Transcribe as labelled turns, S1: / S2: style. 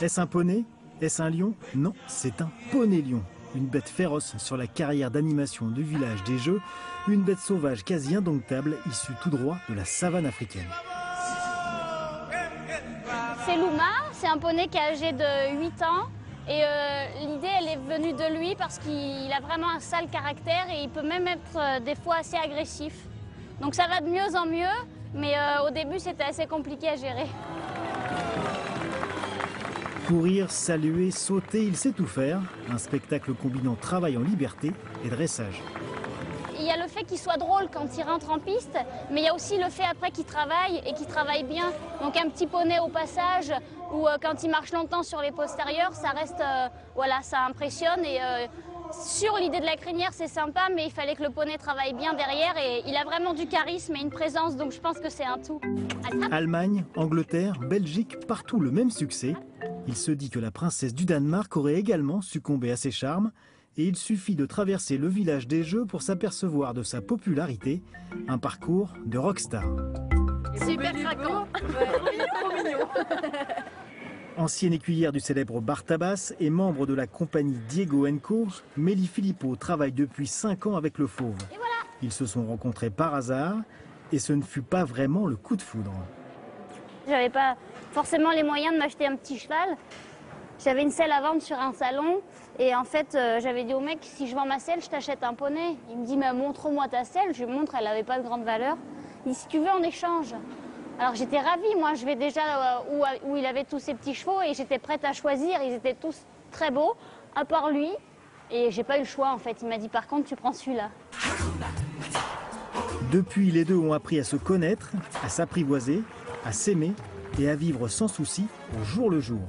S1: Est-ce un poney? Est-ce un lion? Non, c'est un poney-lion. Une bête féroce sur la carrière d'animation du village des Jeux. Une bête sauvage quasi indomptable, issue tout droit de la savane africaine.
S2: C'est Luma, c'est un poney qui est âgé de 8 ans. Et l'idée, elle est venue de lui parce qu'il a vraiment un sale caractère et il peut même être des fois assez agressif. Donc ça va de mieux en mieux, mais au début, c'était assez compliqué à gérer.
S1: Courir, saluer, sauter, il sait tout faire. Un spectacle combinant travail en liberté et dressage.
S2: Il y a le fait qu'il soit drôle quand il rentre en piste, mais il y a aussi le fait après qu'il travaille et qu'il travaille bien. Donc un petit poney au passage ou quand il marche longtemps sur les postérieurs, ça reste, voilà, ça impressionne. Et sur l'idée de la crinière, c'est sympa, mais il fallait que le poney travaille bien derrière et il a vraiment du charisme et une présence, donc je pense que c'est un tout.
S1: Allemagne, Angleterre, Belgique, partout le même succès. Il se dit que la princesse du Danemark aurait également succombé à ses charmes. Et il suffit de traverser le village des Jeux pour s'apercevoir de sa popularité. Un parcours de rockstar.
S3: Super craquant. Il est trop mignon.
S1: Ancienne écuyère du célèbre Bartabas et membre de la compagnie Diego Co, Mélie Philippot travaille depuis 5 ans avec le fauve. Ils se sont rencontrés par hasard et ce ne fut pas vraiment le coup de foudre.
S2: J'avais pas forcément les moyens de m'acheter un petit cheval. J'avais une selle à vendre sur un salon et en fait j'avais dit au mec, si je vends ma selle, je t'achète un poney. Il me dit, mais montre-moi ta selle. Je lui montre, elle n'avait pas de grande valeur. Il dit, si tu veux en échange. Alors j'étais ravie, moi je vais déjà où il avait tous ses petits chevaux et j'étais prête à choisir. Ils étaient tous très beaux, à part lui. Et j'ai pas eu le choix en fait. Il m'a dit, par contre tu prends celui-là.
S1: Depuis, les deux ont appris à se connaître, à s'apprivoiser, à s'aimer et à vivre sans souci au jour le jour.